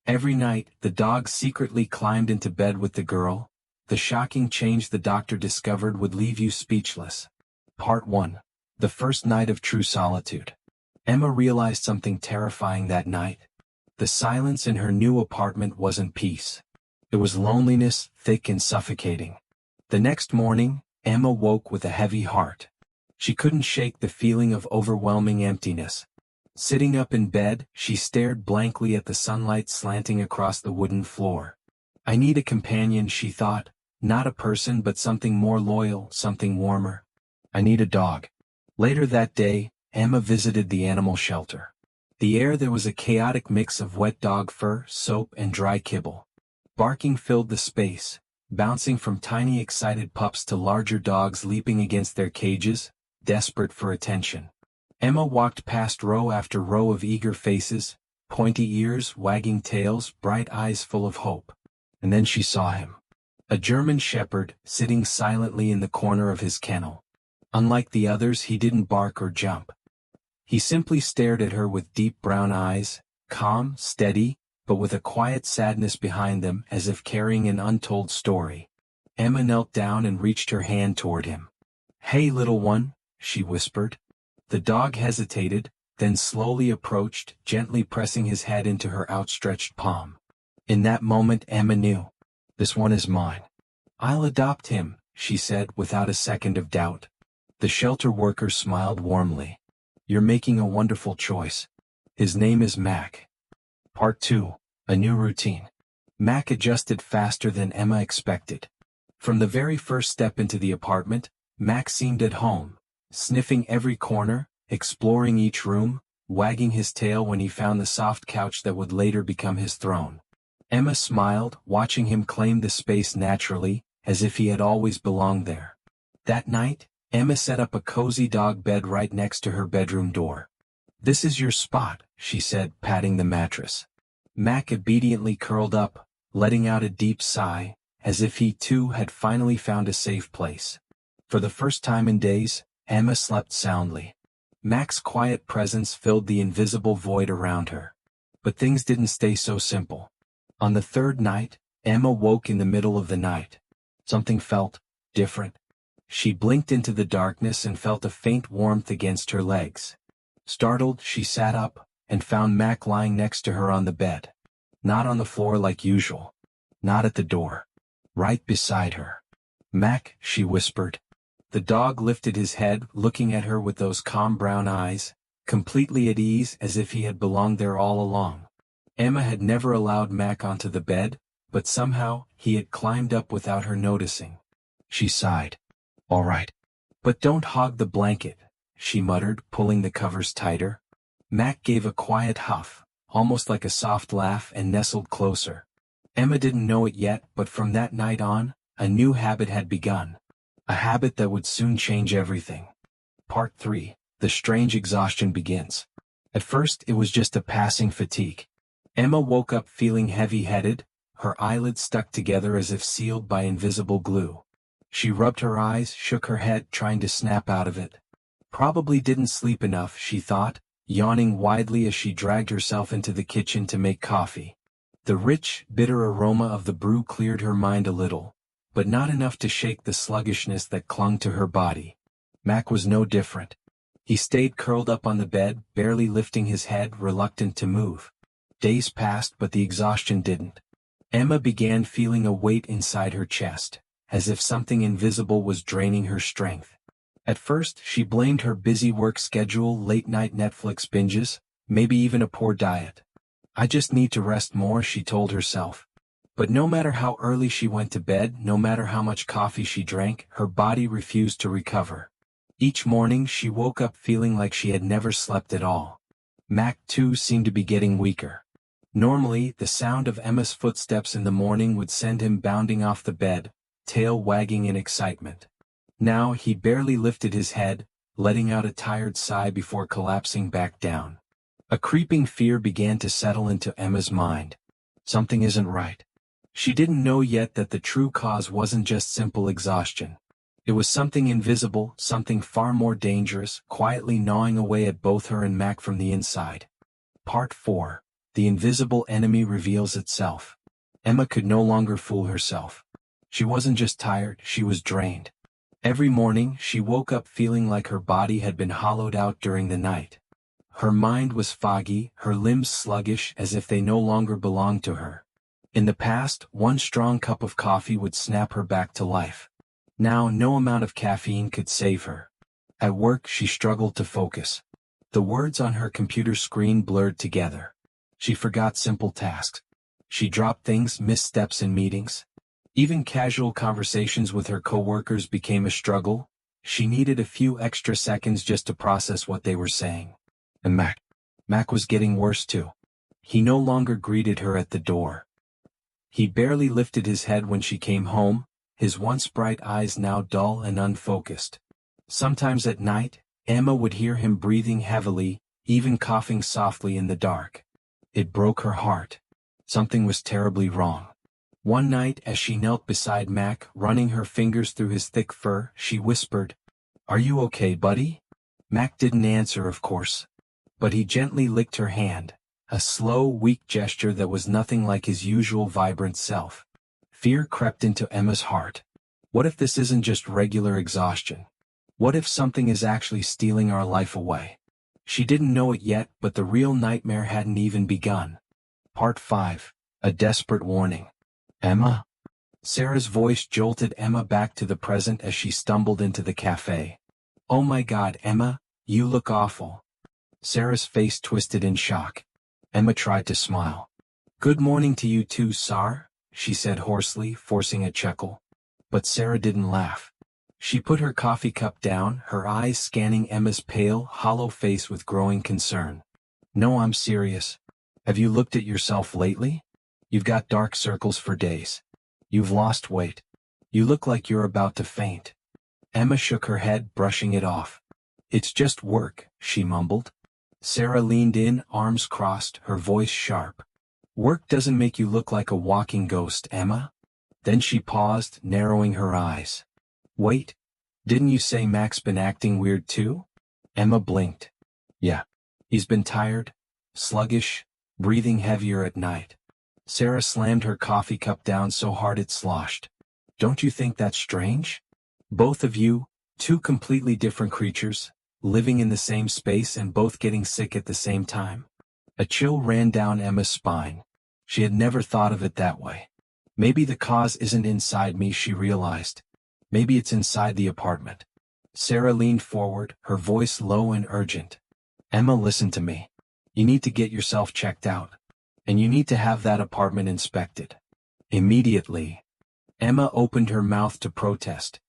Every night, the dog secretly climbed into bed with the girl. The shocking change the doctor discovered would leave you speechless. Part 1. The first night of true solitude. Emma realized something terrifying that night. The silence in her new apartment wasn't peace. It was loneliness, thick and suffocating. The next morning, Emma woke with a heavy heart. She couldn't shake the feeling of overwhelming emptiness. Sitting up in bed, she stared blankly at the sunlight slanting across the wooden floor. I need a companion, she thought, not a person but something more loyal, something warmer. I need a dog. Later that day, Emma visited the animal shelter. The air there was a chaotic mix of wet dog fur, soap and dry kibble. Barking filled the space, bouncing from tiny excited pups to larger dogs leaping against their cages, desperate for attention. Emma walked past row after row of eager faces, pointy ears, wagging tails, bright eyes full of hope. And then she saw him. A German shepherd, sitting silently in the corner of his kennel. Unlike the others, he didn't bark or jump. He simply stared at her with deep brown eyes, calm, steady, but with a quiet sadness behind them, as if carrying an untold story. Emma knelt down and reached her hand toward him. "Hey, little one," she whispered. The dog hesitated, then slowly approached, gently pressing his head into her outstretched palm. In that moment Emma knew. This one is mine. I'll adopt him, she said without a second of doubt. The shelter worker smiled warmly. You're making a wonderful choice. His name is Mac. Part 2. A new routine. Mac adjusted faster than Emma expected. From the very first step into the apartment, Mac seemed at home, sniffing every corner, exploring each room, wagging his tail when he found the soft couch that would later become his throne. Emma smiled, watching him claim the space naturally, as if he had always belonged there. That night, Emma set up a cozy dog bed right next to her bedroom door. "This is your spot," she said, patting the mattress. Mac obediently curled up, letting out a deep sigh, as if he too had finally found a safe place. For the first time in days, Emma slept soundly. Mac's quiet presence filled the invisible void around her. But things didn't stay so simple. On the third night, Emma woke in the middle of the night. Something felt different. She blinked into the darkness and felt a faint warmth against her legs. Startled, she sat up, and found Mac lying next to her on the bed. Not on the floor like usual. Not at the door. Right beside her. "Mac," she whispered. The dog lifted his head, looking at her with those calm brown eyes, completely at ease as if he had belonged there all along. Emma had never allowed Mac onto the bed, but somehow, he had climbed up without her noticing. She sighed. "All right. But don't hog the blanket," she muttered, pulling the covers tighter. Mac gave a quiet huff, almost like a soft laugh, and nestled closer. Emma didn't know it yet, but from that night on, a new habit had begun. A habit that would soon change everything. Part 3. The strange exhaustion begins. At first, it was just a passing fatigue. Emma woke up feeling heavy-headed, her eyelids stuck together as if sealed by invisible glue. She rubbed her eyes, shook her head, trying to snap out of it. Probably didn't sleep enough, she thought, yawning widely as she dragged herself into the kitchen to make coffee. The rich, bitter aroma of the brew cleared her mind a little, but not enough to shake the sluggishness that clung to her body. Mac was no different. He stayed curled up on the bed, barely lifting his head, reluctant to move. Days passed, but the exhaustion didn't. Emma began feeling a weight inside her chest, as if something invisible was draining her strength. At first, she blamed her busy work schedule, late-night Netflix binges, maybe even a poor diet. "I just need to rest more," she told herself. But no matter how early she went to bed, no matter how much coffee she drank, her body refused to recover. Each morning, she woke up feeling like she had never slept at all. Mac, too, seemed to be getting weaker. Normally, the sound of Emma's footsteps in the morning would send him bounding off the bed, tail wagging in excitement. Now he barely lifted his head, letting out a tired sigh before collapsing back down. A creeping fear began to settle into Emma's mind. Something isn't right. She didn't know yet that the true cause wasn't just simple exhaustion. It was something invisible, something far more dangerous, quietly gnawing away at both her and Mac from the inside. Part 4. The invisible enemy reveals itself. Emma could no longer fool herself. She wasn't just tired, she was drained. Every morning, she woke up feeling like her body had been hollowed out during the night. Her mind was foggy, her limbs sluggish as if they no longer belonged to her. In the past, one strong cup of coffee would snap her back to life. Now, no amount of caffeine could save her. At work, she struggled to focus. The words on her computer screen blurred together. She forgot simple tasks. She dropped things, missed steps in meetings. Even casual conversations with her coworkers became a struggle. She needed a few extra seconds just to process what they were saying. And Mac was getting worse too. He no longer greeted her at the door. He barely lifted his head when she came home, his once bright eyes now dull and unfocused. Sometimes at night, Emma would hear him breathing heavily, even coughing softly in the dark. It broke her heart. Something was terribly wrong. One night as she knelt beside Mac, running her fingers through his thick fur, she whispered, "Are you okay, buddy?" Mac didn't answer, of course. But he gently licked her hand, a slow, weak gesture that was nothing like his usual vibrant self. Fear crept into Emma's heart. What if this isn't just regular exhaustion? What if something is actually stealing our life away? She didn't know it yet, but the real nightmare hadn't even begun. Part 5. A Desperate Warning. Emma? Sarah's voice jolted Emma back to the present as she stumbled into the cafe. "Oh my God, Emma, you look awful." Sarah's face twisted in shock. Emma tried to smile. "Good morning to you too, Sar," she said hoarsely, forcing a chuckle. But Sarah didn't laugh. She put her coffee cup down, her eyes scanning Emma's pale, hollow face with growing concern. "No, I'm serious. Have you looked at yourself lately? You've got dark circles for days. You've lost weight. You look like you're about to faint." Emma shook her head, brushing it off. "It's just work," she mumbled. Sarah leaned in, arms crossed, her voice sharp. "Work doesn't make you look like a walking ghost, Emma." Then she paused, narrowing her eyes. "Wait, didn't you say Mac's been acting weird too?" Emma blinked. "Yeah. He's been tired, sluggish, breathing heavier at night." Sarah slammed her coffee cup down so hard it sloshed. "Don't you think that's strange? Both of you, two completely different creatures, living in the same space and both getting sick at the same time." A chill ran down Emma's spine. She had never thought of it that way. Maybe the cause isn't inside me, she realized. Maybe it's inside the apartment. Sarah leaned forward, her voice low and urgent. "Emma, listen to me. You need to get yourself checked out. And you need to have that apartment inspected. Immediately." Emma opened her mouth to protest.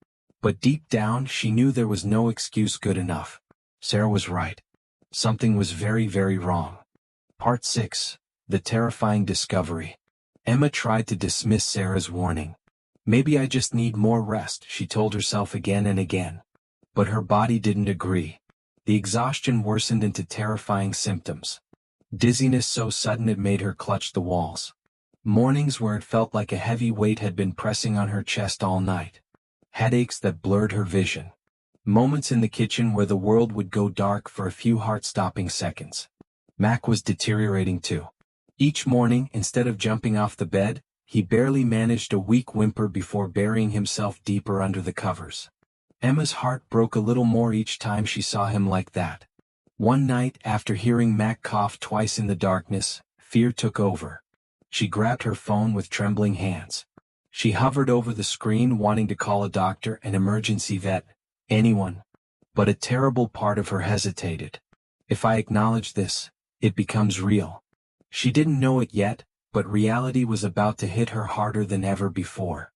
But deep down she knew there was no excuse good enough. Sarah was right. Something was very, very wrong. Part 6. The Terrifying Discovery. Emma tried to dismiss Sarah's warning. "Maybe I just need more rest," she told herself again and again. But her body didn't agree. The exhaustion worsened into terrifying symptoms. Dizziness so sudden it made her clutch the walls. Mornings where it felt like a heavy weight had been pressing on her chest all night. Headaches that blurred her vision. Moments in the kitchen where the world would go dark for a few heart-stopping seconds. Mac was deteriorating too. Each morning, instead of jumping off the bed, he barely managed a weak whimper before burying himself deeper under the covers. Emma's heart broke a little more each time she saw him like that. One night, after hearing Mac cough twice in the darkness, fear took over. She grabbed her phone with trembling hands. She hovered over the screen wanting to call a doctor, an emergency vet, anyone. But a terrible part of her hesitated. If I acknowledge this, it becomes real. She didn't know it yet, but reality was about to hit her harder than ever before.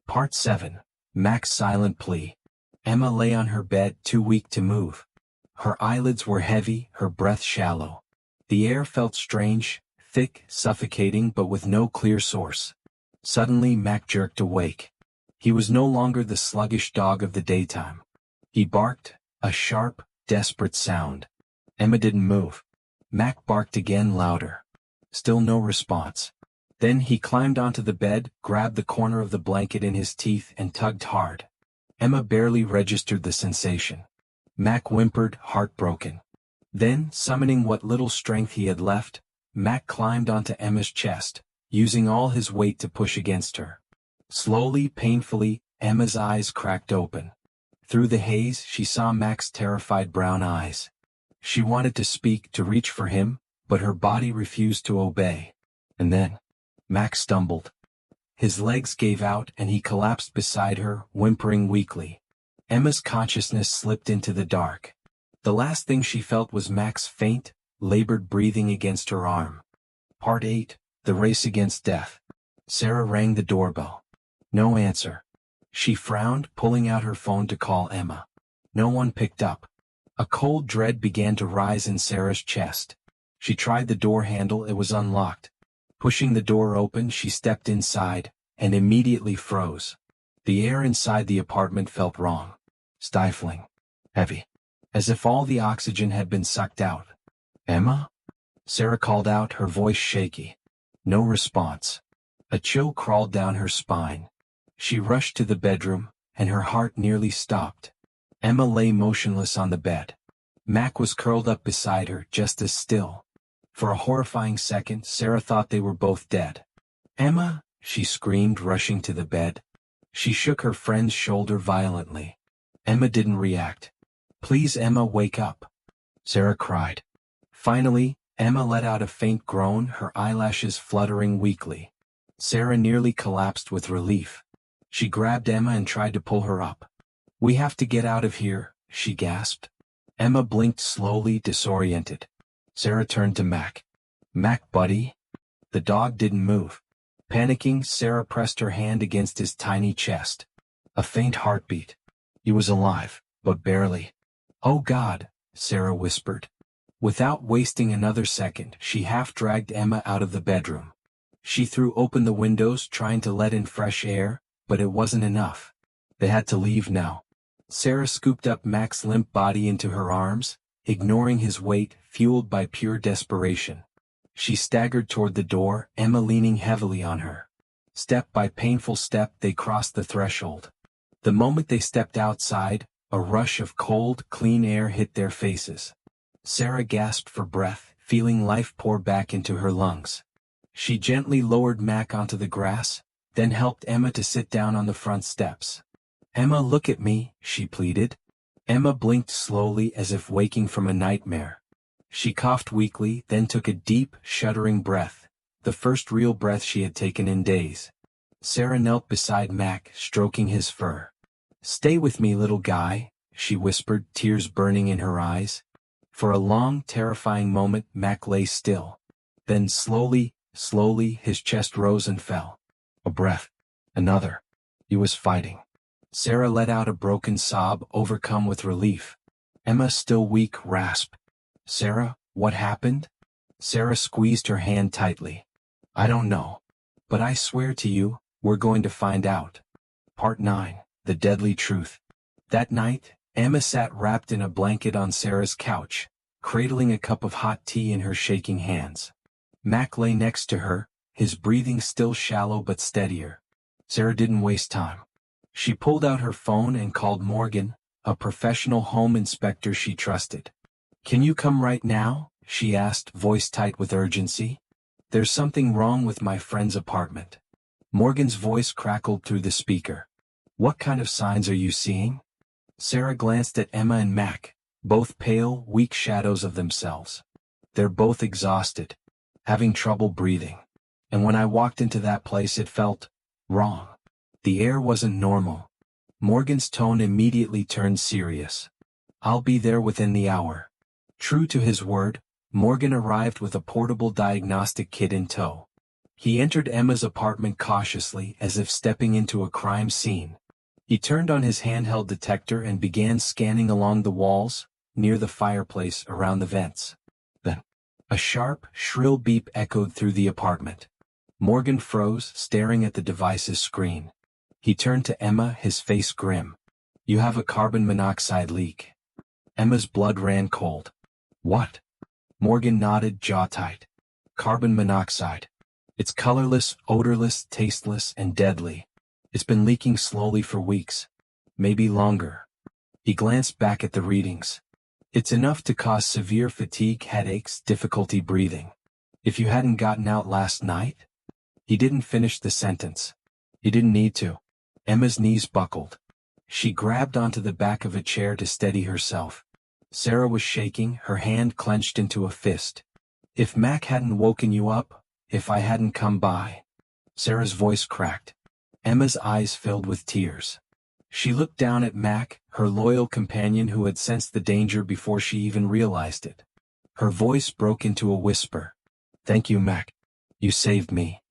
Part 7. Mac's Silent Plea. Emma lay on her bed, too weak to move. Her eyelids were heavy, her breath shallow. The air felt strange, thick, suffocating, but with no clear source. Suddenly Mac jerked awake. He was no longer the sluggish dog of the daytime. He barked, a sharp, desperate sound. Emma didn't move. Mac barked again, louder. Still no response. Then he climbed onto the bed, grabbed the corner of the blanket in his teeth and tugged hard. Emma barely registered the sensation. Mac whimpered, heartbroken. Then, summoning what little strength he had left, Mac climbed onto Emma's chest, using all his weight to push against her. Slowly, painfully, Emma's eyes cracked open. Through the haze, she saw Mac's terrified brown eyes. She wanted to speak, to reach for him, but her body refused to obey. And then, Mac stumbled. His legs gave out and he collapsed beside her, whimpering weakly. Emma's consciousness slipped into the dark. The last thing she felt was Mac's faint, labored breathing against her arm. Part 8, The Race Against Death. Sarah rang the doorbell. No answer. She frowned, pulling out her phone to call Emma. No one picked up. A cold dread began to rise in Sarah's chest. She tried the door handle, it was unlocked. Pushing the door open, she stepped inside, and immediately froze. The air inside the apartment felt wrong. Stifling. Heavy. As if all the oxygen had been sucked out. Emma? Sarah called out, her voice shaky. No response. A chill crawled down her spine. She rushed to the bedroom, and her heart nearly stopped. Emma lay motionless on the bed. Mac was curled up beside her, just as still. For a horrifying second, Sarah thought they were both dead. Emma, she screamed, rushing to the bed. She shook her friend's shoulder violently. Emma didn't react. Please, Emma, wake up, Sarah cried. Finally, Emma let out a faint groan, her eyelashes fluttering weakly. Sarah nearly collapsed with relief. She grabbed Emma and tried to pull her up. We have to get out of here, she gasped. Emma blinked slowly, disoriented. Sarah turned to Mac. Mac, buddy? The dog didn't move. Panicking, Sarah pressed her hand against his tiny chest. A faint heartbeat. He was alive, but barely. Oh God, Sarah whispered. Without wasting another second, she half-dragged Emma out of the bedroom. She threw open the windows, trying to let in fresh air, but it wasn't enough. They had to leave now. Sarah scooped up Mac's limp body into her arms, ignoring his weight, fueled by pure desperation. She staggered toward the door, Emma leaning heavily on her. Step by painful step, they crossed the threshold. The moment they stepped outside, a rush of cold, clean air hit their faces. Sarah gasped for breath, feeling life pour back into her lungs. She gently lowered Mac onto the grass, then helped Emma to sit down on the front steps. Emma, look at me, she pleaded. Emma blinked slowly as if waking from a nightmare. She coughed weakly, then took a deep, shuddering breath, the first real breath she had taken in days. Sarah knelt beside Mac, stroking his fur. Stay with me, little guy, she whispered, tears burning in her eyes. For a long, terrifying moment, Mac lay still. Then slowly, his chest rose and fell. A breath. Another. He was fighting. Sarah let out a broken sob, overcome with relief. Emma, still weak, rasped. Sarah, what happened? Sarah squeezed her hand tightly. I don't know. But I swear to you, we're going to find out. Part 9, The Deadly Truth. That night, Emma sat wrapped in a blanket on Sarah's couch, cradling a cup of hot tea in her shaking hands. Mac lay next to her, his breathing still shallow but steadier. Sarah didn't waste time. She pulled out her phone and called Morgan, a professional home inspector she trusted. Can you come right now? She asked, voice tight with urgency. There's something wrong with my friend's apartment. Morgan's voice crackled through the speaker. What kind of signs are you seeing? Sarah glanced at Emma and Mac, both pale, weak shadows of themselves. They're both exhausted, having trouble breathing. And when I walked into that place, it felt wrong. The air wasn't normal. Morgan's tone immediately turned serious. I'll be there within the hour. True to his word, Morgan arrived with a portable diagnostic kit in tow. He entered Emma's apartment cautiously, as if stepping into a crime scene. He turned on his handheld detector and began scanning along the walls, near the fireplace, around the vents. Then, a sharp, shrill beep echoed through the apartment. Morgan froze, staring at the device's screen. He turned to Emma, his face grim. You have a carbon monoxide leak. Emma's blood ran cold. What? Morgan nodded, jaw tight. Carbon monoxide. It's colorless, odorless, tasteless, and deadly. It's been leaking slowly for weeks. Maybe longer. He glanced back at the readings. It's enough to cause severe fatigue, headaches, difficulty breathing. If you hadn't gotten out last night? He didn't finish the sentence. He didn't need to. Emma's knees buckled. She grabbed onto the back of a chair to steady herself. Sarah was shaking, her hand clenched into a fist. If Mac hadn't woken you up, if I hadn't come by. Sarah's voice cracked. Emma's eyes filled with tears. She looked down at Mac, her loyal companion who had sensed the danger before she even realized it. Her voice broke into a whisper. Thank you, Mac. You saved me.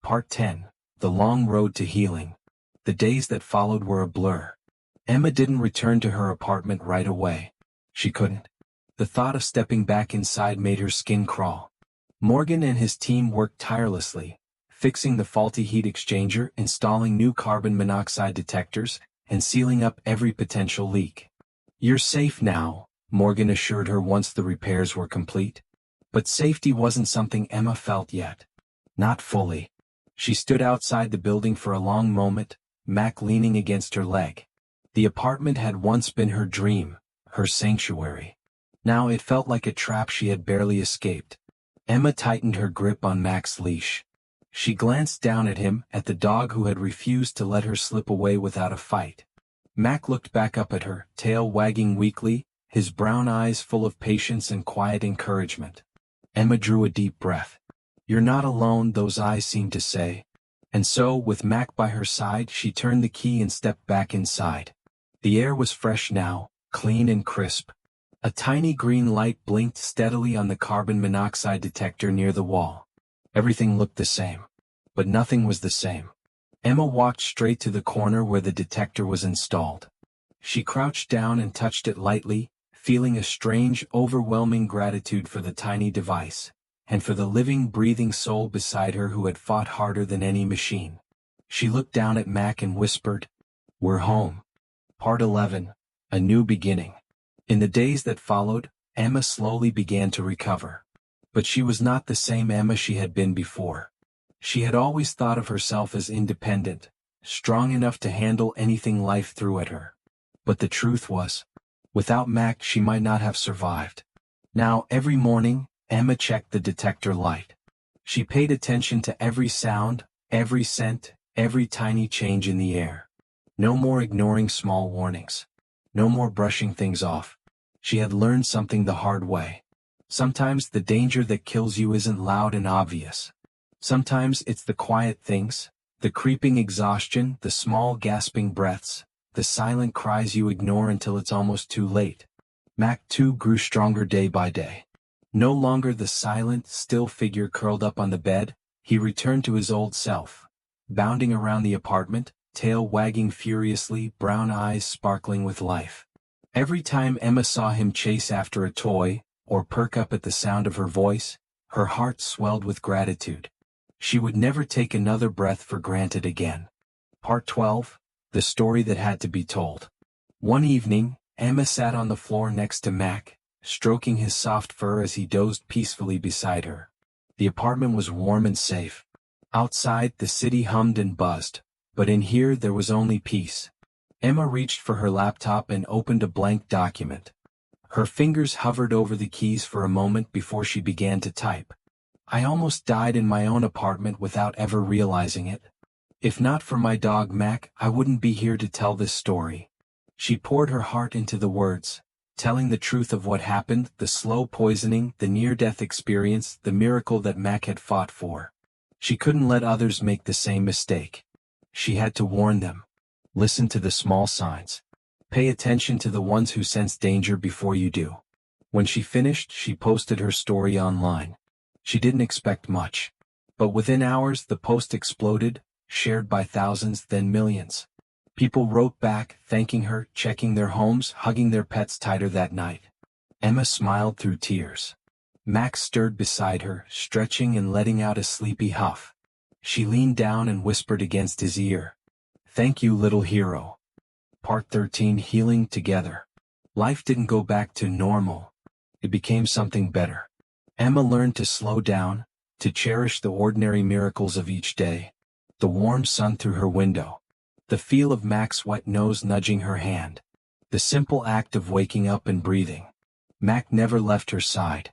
Part 10. The Long Road to Healing. The days that followed were a blur. Emma didn't return to her apartment right away. She couldn't. The thought of stepping back inside made her skin crawl. Morgan and his team worked tirelessly, fixing the faulty heat exchanger, installing new carbon monoxide detectors, and sealing up every potential leak. You're safe now, Morgan assured her once the repairs were complete. But safety wasn't something Emma felt yet. Not fully. She stood outside the building for a long moment, Mac leaning against her leg. The apartment had once been her dream, her sanctuary. Now it felt like a trap she had barely escaped. Emma tightened her grip on Mac's leash. She glanced down at him, at the dog who had refused to let her slip away without a fight. Mac looked back up at her, tail wagging weakly, his brown eyes full of patience and quiet encouragement. Emma drew a deep breath. You're not alone, those eyes seemed to say. And so, with Mac by her side, she turned the key and stepped back inside. The air was fresh now, clean and crisp. A tiny green light blinked steadily on the carbon monoxide detector near the wall. Everything looked the same. But nothing was the same. Emma walked straight to the corner where the detector was installed. She crouched down and touched it lightly, feeling a strange, overwhelming gratitude for the tiny device, and for the living, breathing soul beside her who had fought harder than any machine. She looked down at Mac and whispered, "We're home." Part 11. A New Beginning. In the days that followed, Emma slowly began to recover. But she was not the same Emma she had been before. She had always thought of herself as independent, strong enough to handle anything life threw at her. But the truth was, without Mac she might not have survived. Now every morning, Emma checked the detector light. She paid attention to every sound, every scent, every tiny change in the air. No more ignoring small warnings. No more brushing things off. She had learned something the hard way. Sometimes the danger that kills you isn't loud and obvious. Sometimes it's the quiet things, the creeping exhaustion, the small gasping breaths, the silent cries you ignore until it's almost too late. Mac too grew stronger day by day. No longer the silent, still figure curled up on the bed, he returned to his old self. Bounding around the apartment, tail wagging furiously, brown eyes sparkling with life. Every time Emma saw him chase after a toy, or perk up at the sound of her voice, her heart swelled with gratitude. She would never take another breath for granted again. Part 12. The Story That Had to Be Told. One evening, Emma sat on the floor next to Mac, stroking his soft fur as he dozed peacefully beside her. The apartment was warm and safe. Outside, the city hummed and buzzed, but in here there was only peace. Emma reached for her laptop and opened a blank document. Her fingers hovered over the keys for a moment before she began to type. I almost died in my own apartment without ever realizing it. If not for my dog Mac, I wouldn't be here to tell this story. She poured her heart into the words, telling the truth of what happened, the slow poisoning, the near-death experience, the miracle that Mac had fought for. She couldn't let others make the same mistake. She had to warn them. Listen to the small signs. Pay attention to the ones who sense danger before you do. When she finished, she posted her story online. She didn't expect much. But within hours the post exploded, shared by thousands, then millions. People wrote back, thanking her, checking their homes, hugging their pets tighter that night. Emma smiled through tears. Max stirred beside her, stretching and letting out a sleepy huff. She leaned down and whispered against his ear. Thank you, little hero. Part 13. Healing Together. Life didn't go back to normal. It became something better. Emma learned to slow down, to cherish the ordinary miracles of each day. The warm sun through her window. The feel of Mac's wet nose nudging her hand. The simple act of waking up and breathing. Mac never left her side.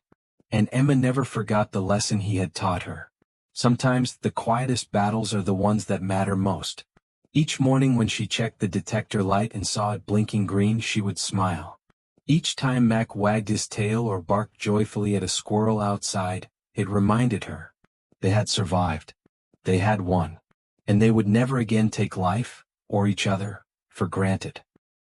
And Emma never forgot the lesson he had taught her. Sometimes the quietest battles are the ones that matter most. Each morning when she checked the detector light and saw it blinking green, she would smile. Each time Mac wagged his tail or barked joyfully at a squirrel outside, it reminded her. They had survived. They had won. And they would never again take life, or each other, for granted.